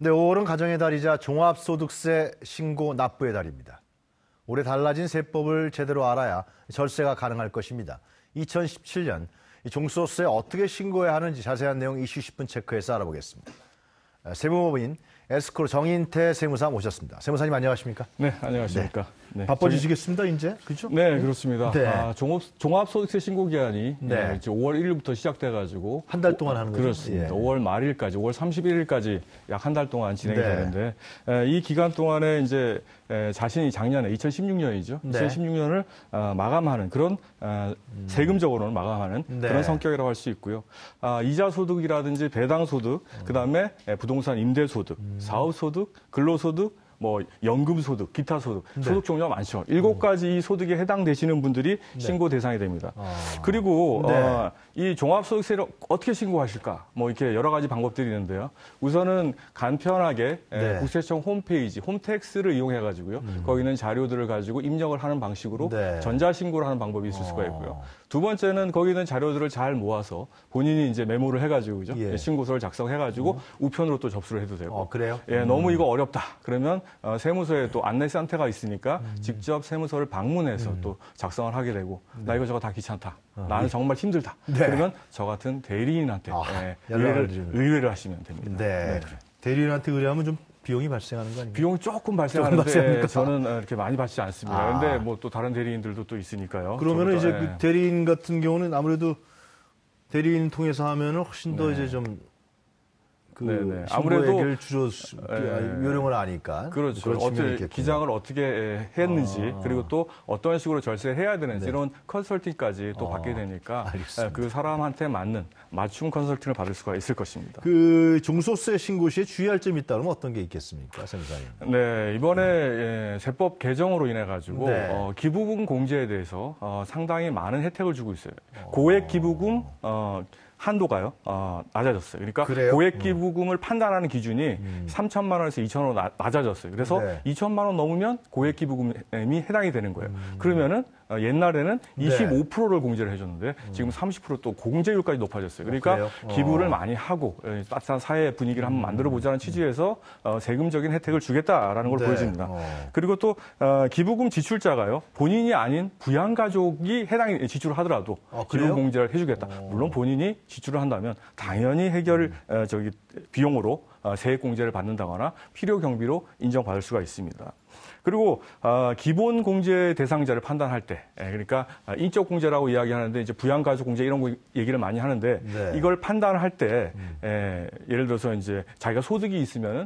네, 5월은 가정의 달이자 종합소득세 신고 납부의 달입니다. 올해 달라진 세법을 제대로 알아야 절세가 가능할 것입니다. 2017년 종소세 어떻게 신고해야 하는지 자세한 내용 이슈 10분 체크해서 알아보겠습니다. 세무법인 에스코로 정인태 세무사 모셨습니다. 세무사님 안녕하십니까? 네, 안녕하십니까? 네. 바빠지시겠습니다, 이제? 그죠? 네, 그렇습니다. 네. 종합소득세 신고 기한이 네. 이제 5월 1일부터 시작돼가지고 한 달 동안 하는 거죠? 그렇습니다. 예. 5월 말일까지, 5월 31일까지 약 한 달 동안 진행이 네. 되는데 이 기간 동안에 이제 자신이 작년에 2016년이죠. 네. 2016년을 마감하는 그런 세금적으로는 마감하는 네. 그런 성격이라고 할 수 있고요. 이자 소득이라든지 배당 소득, 그다음에 부동산 임대 소득, 사업 소득, 근로소득, 뭐 연금 소득, 기타 소득, 네. 소득 종류가 많죠. 7가지 이 소득에 해당되시는 분들이 신고 대상이 됩니다. 그리고 네. 이 종합소득세를 어떻게 신고하실까? 뭐 이렇게 여러 가지 방법들이 있는데요. 우선은 간편하게 네. 국세청 홈페이지, 홈택스를 이용해 가지고요. 거기 있는 자료들을 가지고 입력을 하는 방식으로 네. 전자신고를 하는 방법이 있을 수가 있고요. 두 번째는 거기 있는 자료들을 잘 모아서 본인이 이제 메모를 해가지고 그죠? 예. 신고서를 작성해가지고 우편으로 또 접수를 해도 되고. 그래요? 예, 너무 이거 어렵다. 그러면 세무서에 또 안내센터가 있으니까 직접 세무서를 방문해서 또 작성을 하게 되고 나 이거 저거 다 귀찮다. 나는 정말 힘들다. 네. 그러면 저 같은 대리인한테 의뢰를 하시면 됩니다. 네. 대리인한테 의뢰하면 좀 비용이 발생하는 거 아닙니까? 비용이 조금 발생하는데 발생합니까? 저는 이렇게 많이 받지 않습니다. 그런데 뭐 또 다른 대리인들도 또 있으니까요. 그러면은 이제 예. 그 대리인 같은 경우는 아무래도 대리인 통해서 하면은 훨씬 더 이제 좀 네네. 아무래도 아무래도 요령을 아니까 그렇죠. 그런 측면이 어떻게 있겠군요. 기장을 어떻게 했는지 그리고 또 어떤 식으로 절세를 해야 되는지 네. 이런 컨설팅까지 또 받게 되니까 알겠습니다. 그 사람한테 맞는 맞춤 컨설팅을 받을 수가 있을 것입니다. 그 종소세 신고 시에 주의할 점이 있다면 어떤 게 있겠습니까, 세무사님? 네, 이번에 세법 개정으로 인해 가지고 네. 기부금 공제에 대해서 상당히 많은 혜택을 주고 있어요. 고액 기부금 한도가요, 낮아졌어요. 그러니까 그래요? 고액 기부금을 판단하는 기준이 3천만 원에서 2천만 원 낮아졌어요. 그래서 네. 2천만 원 넘으면 고액 기부금이 해당이 되는 거예요. 그러면은 옛날에는 25%를 공제를 해줬는데 지금 30% 또 공제율까지 높아졌어요. 그러니까 그래요? 기부를 많이 하고 따뜻한 사회 분위기를 한번 만들어 보자는 취지에서 세금적인 혜택을 주겠다라는 걸 네. 보여줍니다. 그리고 또 기부금 지출자가요, 본인이 아닌 부양 가족이 해당이 지출을 하더라도 기부금 공제를 해주겠다. 물론 본인이 지출을 한다면 당연히 비용으로 세액 공제를 받는다거나 필요 경비로 인정받을 수가 있습니다. 그리고 기본 공제 대상자를 판단할 때, 그러니까 인적 공제라고 이야기하는데 이제 부양 가족 공제 이런 거 얘기를 많이 하는데 네. 이걸 판단할 때 예를 들어서 이제 자기가 소득이 있으면은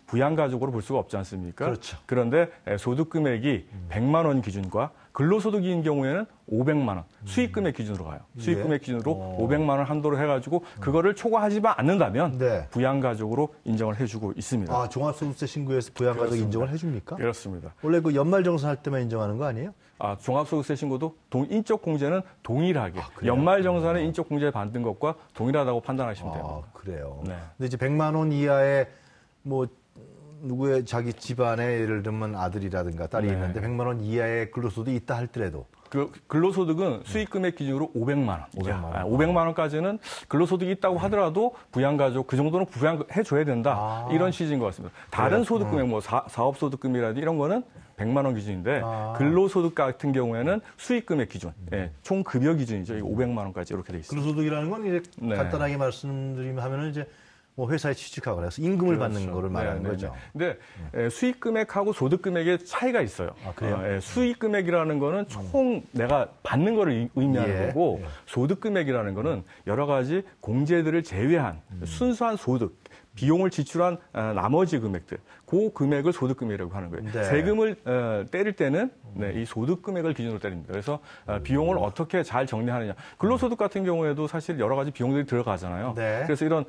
부양 가족으로 볼 수가 없지 않습니까? 그렇죠. 그런데 소득 금액이 100만 원 기준과 근로소득인 경우에는 500만 원, 수익 금액 기준으로 가요. 수익 금액 기준으로 500만 원 한도로 해가지고 그거를 초과하지만 않는다면 네. 부양 가족으로 인정을 해주고 있습니다. 종합소득세 신고에서 부양가족 인정을 해줍니까? 그렇습니다. 원래 그 연말정산할 때만 인정하는 거 아니에요? 종합소득세 신고도 인적 공제는 동일하게 연말정산에 인적 공제 받는 것과 동일하다고 판단하시면 됩니다. 그래요. 네. 근데 이제 100만 원 이하의 뭐 누구의 자기 집안에 예를 들면 아들이라든가 딸이 있는데 100만 원 이하의 근로소득이 있다 할더라도 그 근로소득은 수익 금액 기준으로 500만 원. 500만 원까지는 근로소득이 있다고 하더라도 부양가족 그 정도는 부양해 줘야 된다. 이런 취지인 것 같습니다. 다른 소득 금액 뭐 사업소득금이라든지 이런 거는 100만 원 기준인데 근로소득 같은 경우에는 수익 금액 기준, 총 급여 기준이죠. 500만 원까지 이렇게 돼 있습니다. 근로소득이라는 건 이제 간단하게 말씀드리면 하면은 이제 뭐 회사에 취직하거나 해서 임금을 받는 거를 말하는 거죠. 근데 수익 금액하고 소득 금액의 차이가 있어요. 그래요? 수익 금액이라는 거는 총 내가 받는 거를 의미하는 거고 소득 금액이라는 거는 여러 가지 공제들을 제외한 순수한 소득, 비용을 지출한 나머지 금액들, 그 금액을 소득금액이라고 하는 거예요. 네. 세금을 때릴 때는 이 소득금액을 기준으로 때립니다. 그래서 비용을 어떻게 잘 정리하느냐. 근로소득 같은 경우에도 사실 여러 가지 비용들이 들어가잖아요. 네. 그래서 이런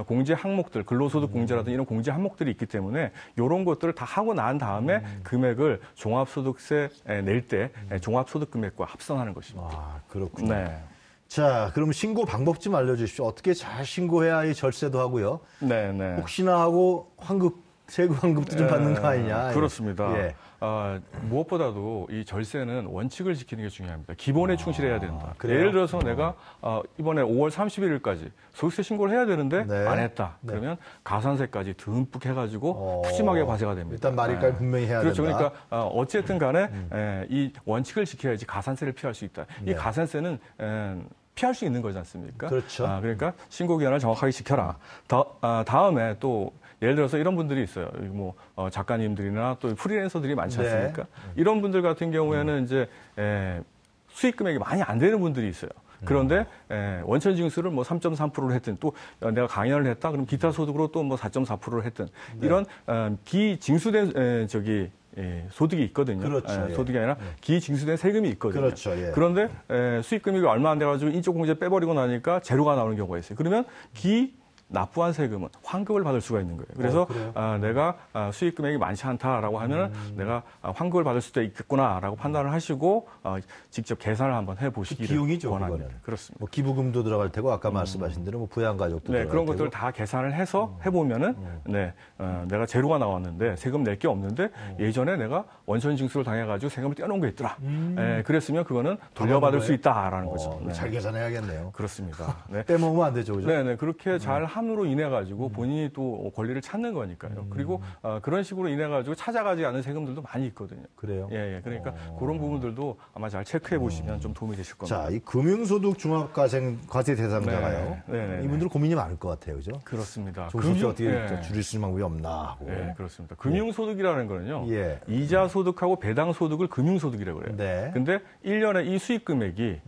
공제 항목들, 근로소득 공제라든지 이런 공제 항목들이 있기 때문에 이런 것들을 다 하고 난 다음에 금액을 종합소득세 낼 때 종합소득금액과 합산하는 것입니다. 그렇군요. 네. 자, 그럼 신고 방법 좀 알려주십시오. 어떻게 잘 신고해야 이 절세도 하고요. 네. 혹시나 하고 환급 세금 환급도 좀 받는 거 아니냐. 그렇습니다. 예. 무엇보다도 이 절세는 원칙을 지키는 게 중요합니다. 기본에 충실해야 된다. 그래요? 예를 들어서 내가 이번에 5월 31일까지 소득세 신고를 해야 되는데 네. 안 했다. 네. 그러면 가산세까지 듬뿍 해가지고 푸짐하게 과세가 됩니다. 일단 말일까지 분명히 해야 그렇죠. 된다. 그러니까 어쨌든 간에 이 원칙을 지켜야지 가산세를 피할 수 있다. 네. 이 가산세는 피할 수 있는 거지 않습니까? 그렇죠. 그러니까 신고 기한을 정확하게 지켜라. 다음에 또 예를 들어서 이런 분들이 있어요. 뭐 작가님들이나 또 프리랜서들이 많지 않습니까? 네. 이런 분들 같은 경우에는 이제 수익 금액이 많이 안 되는 분들이 있어요. 그런데 원천징수를 뭐 3.3%를 했든 또 내가 강연을 했다 그럼 기타 소득으로 또 뭐 4.4%를 했든 이런 기징수된 소득이 있거든요. 그렇죠. 예. 소득이 아니라 기징수된 세금이 있거든요. 그렇죠. 예. 그런데 수익 금액이 얼마 안 돼가지고 인적 공제 빼버리고 나니까 제로가 나오는 경우가 있어요. 그러면 납부한 세금은 환급을 받을 수가 있는 거예요. 그래서 내가 수익 금액이 많지 않다라고 하면 내가 환급을 받을 수도 있겠구나라고 판단을 하시고 직접 계산을 한번 해보시기를 비용이죠, 원합니다. 그거는. 그렇습니다. 뭐 기부금도 들어갈 테고 아까 말씀하신 대로 뭐 부양가족도 네, 들어갈 그런 테고. 것들을 다 계산을 해서 해보면은 내가 제로가 나왔는데 세금 낼 게 없는데 예전에 내가 원천 징수를 당해가지고 세금을 떼어놓은 게 있더라. 그랬으면 그거는 돌려받을 수 있다라는 거죠. 네. 잘 계산해야겠네요. 그렇습니다. 네. 빼먹으면 안 되죠, 그죠? 네, 그렇게 잘 함으로 인해 가지고 본인이 또 권리를 찾는 거니까요. 그리고 그런 식으로 인해 가지고 찾아가지 않은 세금들도 많이 있거든요. 그래요? 예. 그러니까 그런 부분들도 아마 잘 체크해 보시면 좀 도움이 되실 겁니다. 자, 이 금융소득 과세 대상자가요. 네. 이분들 고민이 많을 것 같아요, 그죠? 그렇습니다. 종소득 어떻게 줄일 수 있는 방법이 없나 하고. 네, 그렇습니다. 금융소득이라는 거는요. 예. 이자 소득하고 배당 소득을 금융소득이라고 그래요. 네. 근데 1년에 이 수익 금액이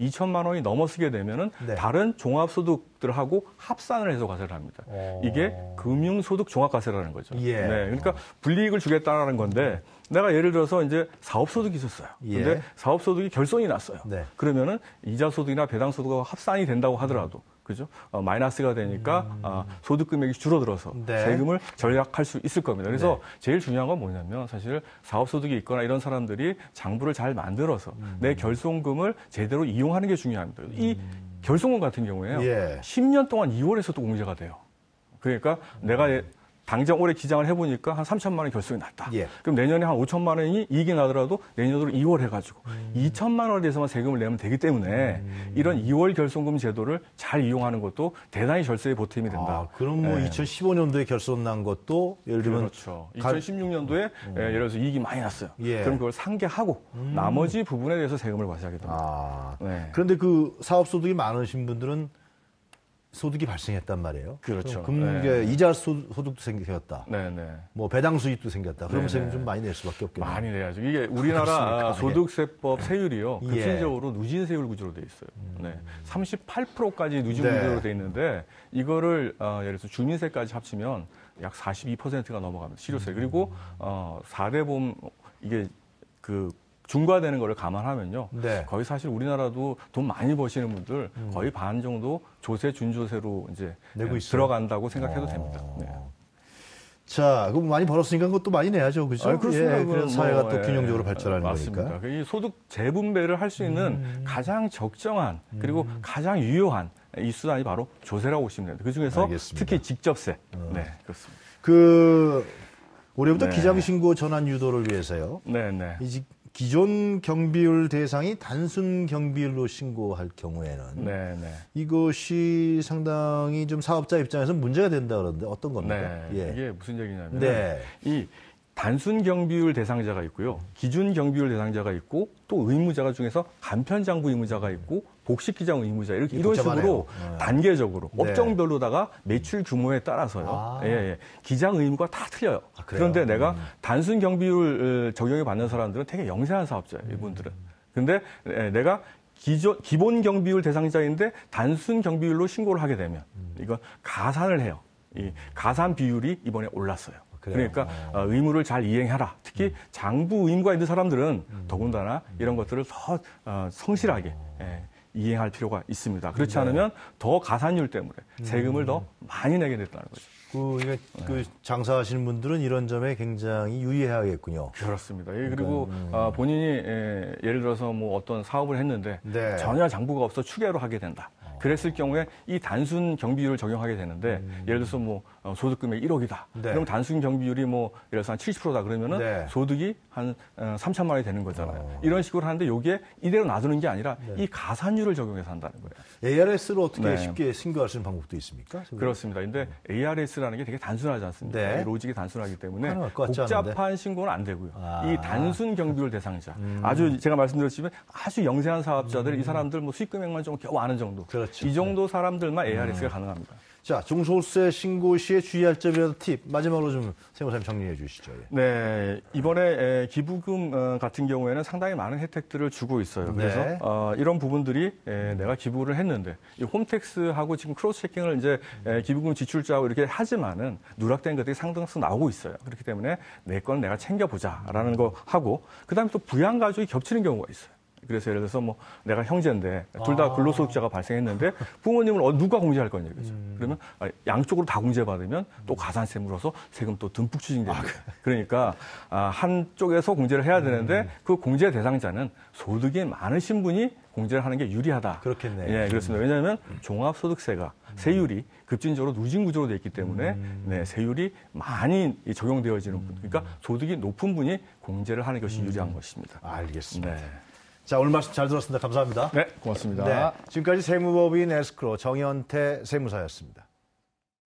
2천만 원이 넘어서게 되면은 네. 다른 종합소득들하고 합산을 해서 과세를 합니다. 이게 금융소득 종합과세라는 거죠. 예. 네, 그러니까 불이익을 주겠다는 건데 내가 예를 들어서 이제 사업소득이 있었어요. 예. 근데 사업소득이 결손이 났어요. 네. 그러면은 이자소득이나 배당소득과 합산이 된다고 하더라도 그죠? 마이너스가 되니까 소득 금액이 줄어들어서 네. 세금을 절약할 수 있을 겁니다. 그래서 제일 중요한 건 뭐냐면 사실 사업소득이 있거나 이런 사람들이 장부를 잘 만들어서 내 결손금을 제대로 이용하는 게 중요합니다. 이 결손금 같은 경우에요. 예. 10년 동안 2월에서도 공제가 돼요. 그러니까 내가 당장 올해 기장을 해보니까 한 3천만 원 결손이 났다. 예. 그럼 내년에 한 5천만 원이 이익이 나더라도 내년으로 2월 해가지고 2천만 원에 대해서만 세금을 내면 되기 때문에 이런 2월 결손금 제도를 잘 이용하는 것도 대단히 절세에 보탬이 된다. 그럼 뭐 2015년도에 결손 난 것도 예를 들면 그렇죠. 2016년도에 예를 들어서 이익이 많이 났어요. 예. 그럼 그걸 상계하고 나머지 부분에 대해서 세금을 과세하게 됩니다. 네. 그런데 그 사업소득이 많으신 분들은 소득이 발생했단 말이에요. 그렇죠. 이자 소득도 생겼다. 네네. 뭐 배당 수익도 생겼다. 그럼 네네. 세금 좀 많이 낼 수밖에 없겠네요. 많이 내야죠. 이게 우리나라 소득세법 세율이요. 예. 급진적으로 누진세율 구조로 돼 있어요. 네. 38%까지 누진 네. 구조로 돼 있는데 이거를 예를 들어서 주민세까지 합치면 약 42%가 넘어갑니다. 실효세. 그리고 4대 보험 이게 중과되는 거를 감안하면요. 네. 거의 사실 우리나라도 돈 많이 버시는 분들 거의 반 정도 조세, 준조세로 이제 내고 있어요. 들어간다고 생각해도 됩니다. 네. 자, 그럼 많이 벌었으니까 그것도 많이 내야죠, 그죠? 그렇습니다. 예, 그래서 사회가 또 예, 균형적으로 발전하는 맞습니다. 거니까. 이 소득 재분배를 할 수 있는 가장 적정한 그리고 가장 유효한 이 수단이 바로 조세라고 보시면 됩니다. 그 중에서 알겠습니다. 특히 직접세. 네, 그렇습니다. 올해부터 네. 기장신고 전환 유도를 위해서요. 네. 기존 경비율 대상이 단순 경비율로 신고할 경우에는 네. 이것이 상당히 좀 사업자 입장에서 문제가 된다 그러는데 어떤 겁니까? 네. 예. 이게 무슨 얘기냐면 네. 이 단순 경비율 대상자가 있고요. 기준 경비율 대상자가 있고 또 의무자가 중에서 간편장부 의무자가 있고 복식기장 의무자 이런 식으로 단계적으로 네. 업종별로다가 매출 규모에 따라서요. 기장 의무가 다 틀려요. 그런데 내가 단순 경비율 적용을 받는 사람들은 되게 영세한 사업자예요. 이분들은. 근데 내가 기본 경비율 대상자인데 단순 경비율로 신고를 하게 되면 이건 가산을 해요. 이 가산 비율이 이번에 올랐어요. 그러니까 의무를 잘 이행해라. 특히 장부 의무가 있는 사람들은 더군다나 이런 것들을 더 성실하게 이행할 필요가 있습니다. 그렇지 않으면 더 가산율 때문에 세금을 더 많이 내게 된다는 거죠. 그 장사하시는 분들은 이런 점에 굉장히 유의해야겠군요. 그렇습니다. 그리고 본인이 예를 들어서 뭐 어떤 사업을 했는데 네. 전혀 장부가 없어 추계로 하게 된다. 그랬을 경우에 이 단순 경비율을 적용하게 되는데 예를 들어서 뭐 소득 금액이 1억이다. 네. 그럼 단순 경비율이 뭐 예를 들어서 한 70%다 그러면은 네. 소득이 한 3천만 원이 되는 거잖아요. 이런 식으로 하는데 이게 이대로 놔두는 게 아니라 이 가산율을 적용해서 한다는 거예요. ARS를 어떻게 네. 쉽게 신고할 수 있는 방법도 있습니까? 그렇습니다. 근데 ARS라는 게 되게 단순하지 않습니까? 네. 이 로직이 단순하기 때문에 가능할 것 같지 복잡한 않은데? 신고는 안 되고요. 아. 이 단순 경비율 대상자, 아주 제가 말씀드렸지만 아주 영세한 사업자들, 이 사람들 뭐 수익 금액만 좀 겨우 아는 정도, 그렇죠. 이 정도 사람들만 ARS가 가능합니다. 자, 종소세 신고 시에 주의할 점이라도 팁 마지막으로 좀 세무사님 정리해 주시죠. 예. 네, 이번에 기부금 같은 경우에는 상당히 많은 혜택들을 주고 있어요. 그래서 네. 이런 부분들이 내가 기부를 했는데 이 홈택스하고 지금 크로스 체킹을 이제 기부금 지출자하고 이렇게 하지만은 누락된 것들이 상당수 나오고 있어요. 그렇기 때문에 내 건 내가 챙겨보자라는 거 하고 그다음에 또 부양 가족이 겹치는 경우가 있어요. 그래서 예를 들어서 뭐 내가 형제인데 둘 다 근로소득자가 발생했는데 부모님은 누가 공제할 거냐 이거죠. 그러면 양쪽으로 다 공제받으면 또 가산세물로서 세금 또 듬뿍 추징됩니다. 그러니까 한쪽에서 공제를 해야 되는데 그 공제 대상자는 소득이 많으신 분이 공제를 하는 게 유리하다. 그렇겠네요. 예, 그렇습니다. 왜냐하면 종합소득세가 세율이 급진적으로 누진 구조로 되어 있기 때문에 네, 세율이 많이 적용되어지는 분, 그러니까 소득이 높은 분이 공제를 하는 것이 유리한 것입니다. 알겠습니다. 네. 자, 오늘 말씀 잘 들었습니다. 감사합니다. 네, 고맙습니다. 네, 지금까지 세무법인 에스크로 정현태 세무사였습니다.